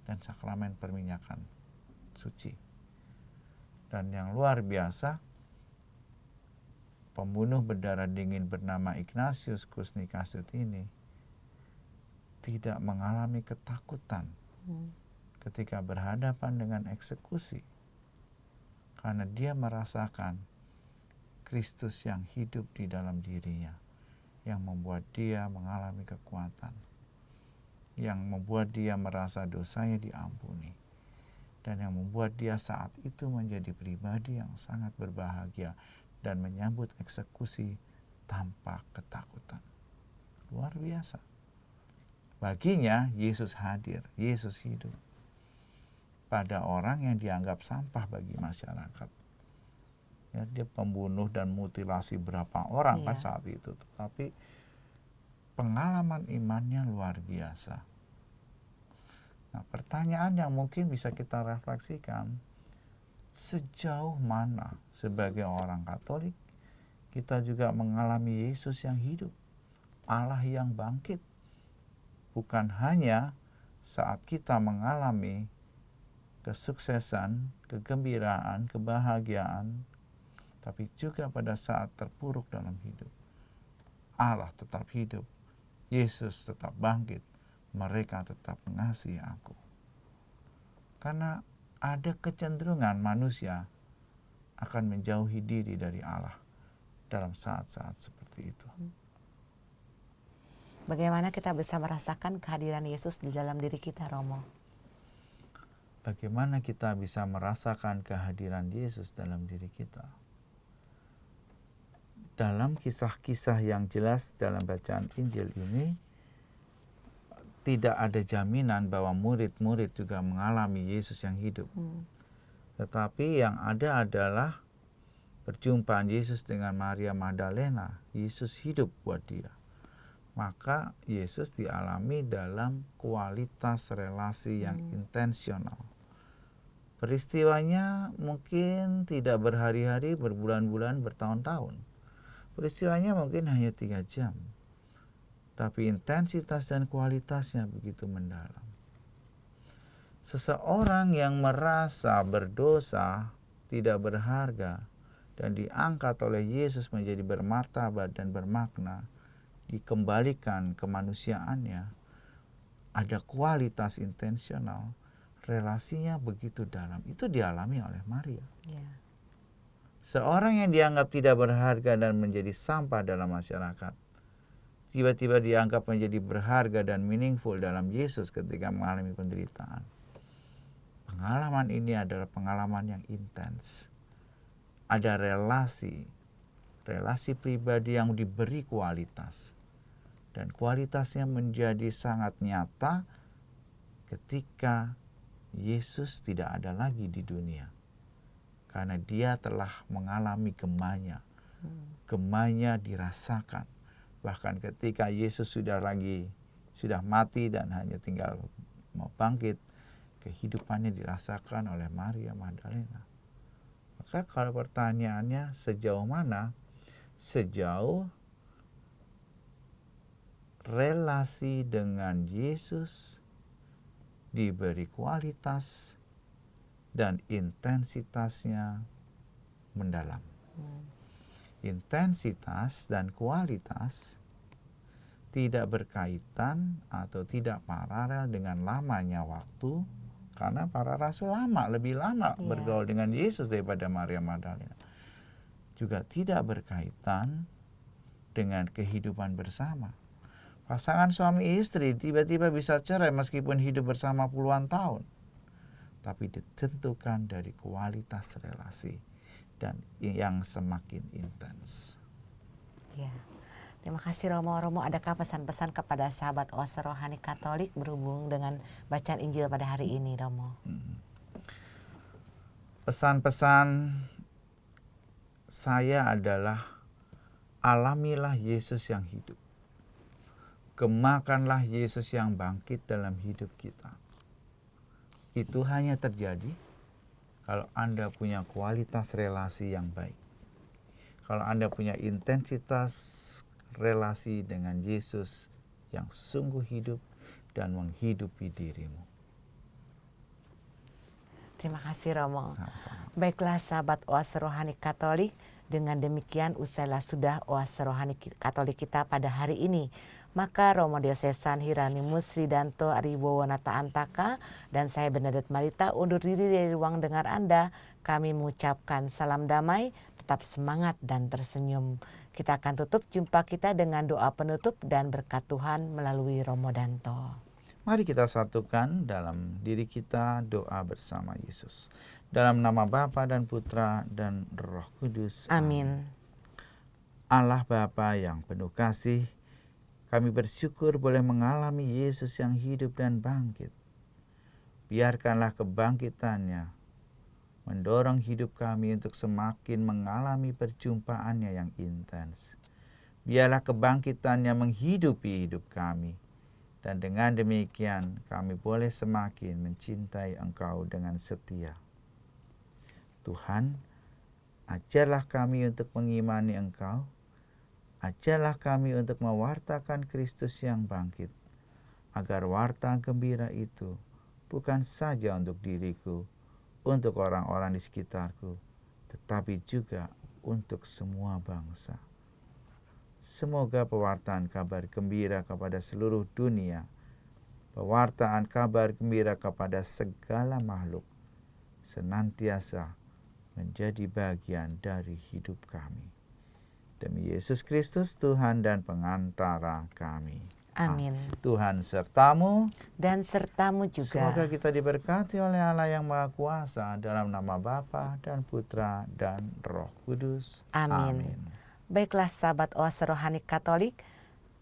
dan sakramen perminyakan suci. Dan yang luar biasa, pembunuh berdarah dingin bernama Ignatius Kusni Kasdut ini tidak mengalami ketakutan ketika berhadapan dengan eksekusi, karena dia merasakan Kristus yang hidup di dalam dirinya, yang membuat dia mengalami kekuatan, yang membuat dia merasa dosanya diampuni, dan yang membuat dia saat itu menjadi pribadi yang sangat berbahagia dan menyambut eksekusi tanpa ketakutan. Luar biasa. Baginya Yesus hadir, Yesus hidup pada orang yang dianggap sampah bagi masyarakat. Ya, dia pembunuh dan mutilasi berapa orang kan Iya. saat itu. Tetapi pengalaman imannya luar biasa. Nah, pertanyaan yang mungkin bisa kita refleksikan, sejauh mana sebagai orang Katolik kita juga mengalami Yesus yang hidup, Allah yang bangkit. Bukan hanya saat kita mengalami kesuksesan, kegembiraan, kebahagiaan, tapi juga pada saat terpuruk dalam hidup. Allah tetap hidup, Yesus tetap bangkit, mereka tetap mengasihi aku. Karena ada kecenderungan manusia akan menjauhi diri dari Allah dalam saat-saat seperti itu. Bagaimana kita bisa merasakan kehadiran Yesus di dalam diri kita, Romo? Bagaimana kita bisa merasakan kehadiran Yesus dalam diri kita? Dalam kisah-kisah yang jelas dalam bacaan Injil ini, tidak ada jaminan bahwa murid-murid juga mengalami Yesus yang hidup. Tetapi yang ada adalah perjumpaan Yesus dengan Maria Magdalena. Yesus hidup buat dia. Maka Yesus dialami dalam kualitas relasi yang intensional. Peristiwanya mungkin tidak berhari-hari, berbulan-bulan, bertahun-tahun. Peristiwanya mungkin hanya 3 jam. Tapi intensitas dan kualitasnya begitu mendalam. Seseorang yang merasa berdosa, tidak berharga, dan diangkat oleh Yesus menjadi bermartabat dan bermakna, dikembalikan kemanusiaannya, ada kualitas intensional, relasinya begitu dalam. Itu dialami oleh Maria. Ya. Seorang yang dianggap tidak berharga dan menjadi sampah dalam masyarakat, tiba-tiba dianggap menjadi berharga dan meaningful dalam Yesus ketika mengalami penderitaan. Pengalaman ini adalah pengalaman yang intens. Ada relasi pribadi yang diberi kualitas. Dan kualitasnya menjadi sangat nyata ketika Yesus tidak ada lagi di dunia. Karena dia telah mengalami gemanya. Gemanya dirasakan. Bahkan ketika Yesus sudah mati dan hanya tinggal mau bangkit, kehidupannya dirasakan oleh Maria Magdalena. Maka kalau pertanyaannya sejauh mana? Sejauh relasi dengan Yesus diberi kualitas dan intensitasnya mendalam. Intensitas dan kualitas tidak berkaitan atau tidak paralel dengan lamanya waktu, karena para rasul lebih lama bergaul dengan Yesus daripada Maria Magdalena. Juga tidak berkaitan dengan kehidupan bersama. Pasangan suami istri tiba-tiba bisa cerai meskipun hidup bersama puluhan tahun. Tapi ditentukan dari kualitas relasi dan yang semakin intens. Ya. Terima kasih Romo. Romo, adakah pesan-pesan kepada sahabat Oase Rohani Katolik berhubung dengan bacaan Injil pada hari ini, Romo? Pesan-pesan saya adalah alamilah Yesus yang hidup. Gemakanlah Yesus yang bangkit dalam hidup kita. Itu hanya terjadi kalau Anda punya kualitas relasi yang baik. Kalau Anda punya intensitas relasi dengan Yesus yang sungguh hidup dan menghidupi dirimu. Terima kasih Romo. Sama-sama. Baiklah sahabat Oase Rohani Katolik, dengan demikian usailah sudah Oase Rohani Katolik kita pada hari ini. Maka Romo Diosesan Hieronymus Ridanto Aribowo Nata Antaka dan saya Bernadette Marita undur diri dari ruang dengar Anda. Kami mengucapkan salam damai, tetap semangat dan tersenyum. Kita akan tutup jumpa kita dengan doa penutup dan berkat Tuhan melalui Romo Danto. Mari kita satukan dalam diri kita doa bersama Yesus. Dalam nama Bapa dan Putra dan Roh Kudus. Amin. Allah Bapa yang penuh kasih, kami bersyukur boleh mengalami Yesus yang hidup dan bangkit. Biarkanlah kebangkitannya mendorong hidup kami untuk semakin mengalami perjumpaannya yang intens. Biarlah kebangkitannya menghidupi hidup kami, dan dengan demikian kami boleh semakin mencintai Engkau dengan setia. Tuhan, ajarlah kami untuk mengimani Engkau, ajarlah kami untuk mewartakan Kristus yang bangkit, agar warta gembira itu bukan saja untuk diriku, untuk orang-orang di sekitarku, tetapi juga untuk semua bangsa. Semoga pewartaan kabar gembira kepada seluruh dunia, pewartaan kabar gembira kepada segala makhluk, senantiasa menjadi bagian dari hidup kami. Demi Yesus Kristus, Tuhan dan pengantara kami. Amin. Tuhan sertamu Dan sertamu juga. Semoga kita diberkati oleh Allah yang Maha Kuasa, dalam nama Bapa dan Putra dan Roh Kudus. Amin. Baiklah sahabat Oase Rohani Katolik,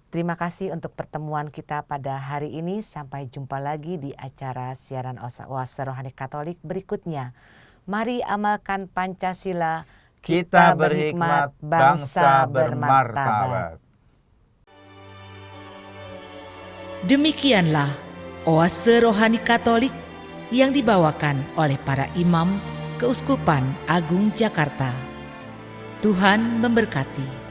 terima kasih untuk pertemuan kita pada hari ini. Sampai jumpa lagi di acara siaran Oase Rohani Katolik berikutnya. Mari amalkan Pancasila, Kita berhikmat, bangsa bermartabat. Demikianlah Oase Rohani Katolik yang dibawakan oleh para imam Keuskupan Agung Jakarta. Tuhan memberkati.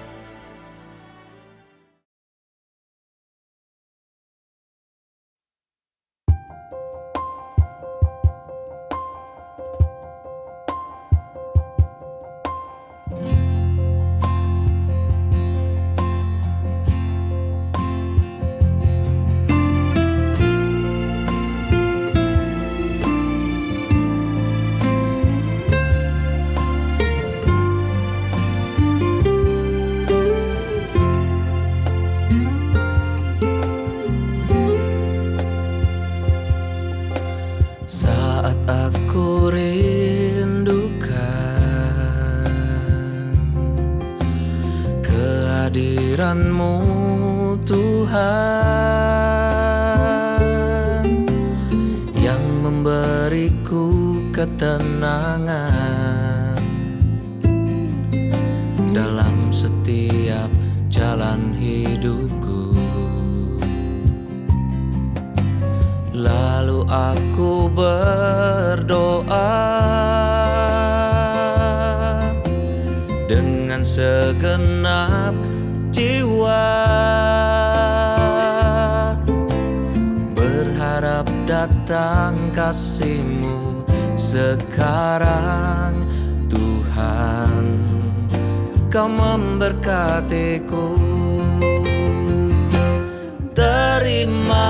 Saat aku rindukan kehadiran-Mu Tuhan, yang memberiku ketenangan dalam setiap jalan hidupku. Lalu aku berdoa dengan segenap jiwa, berharap datang kasih-Mu sekarang. Tuhan, Kau memberkatiku. Terima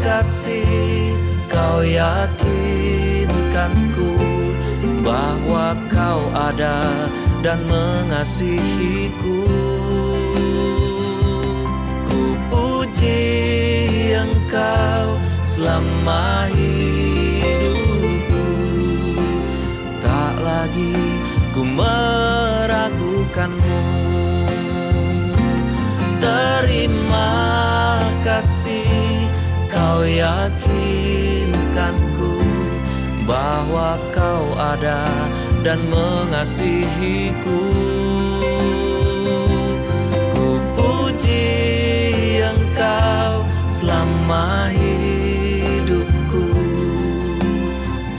kasih, Kau yakinkanku bahwa Kau ada dan mengasihiku. Ku puji Engkau selama hidupku, tak lagi ku meragukan-Mu. Terima kasih, Kau yakinkanku bahwa Kau ada dan mengasihiku. Ku puji Engkau selama hidupku,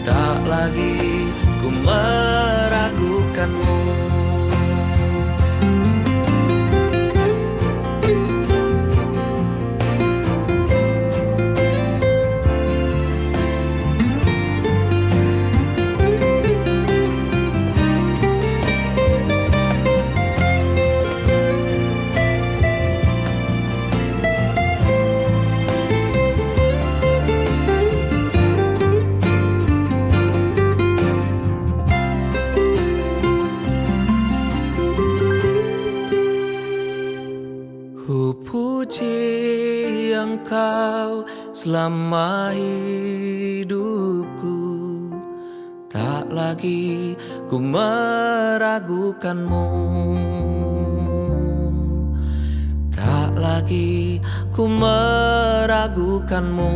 tak lagi ku meragukan-Mu. Ku puji Engkau selama hidupku, tak lagi ku meragukan-Mu, tak lagi ku meragukan-Mu.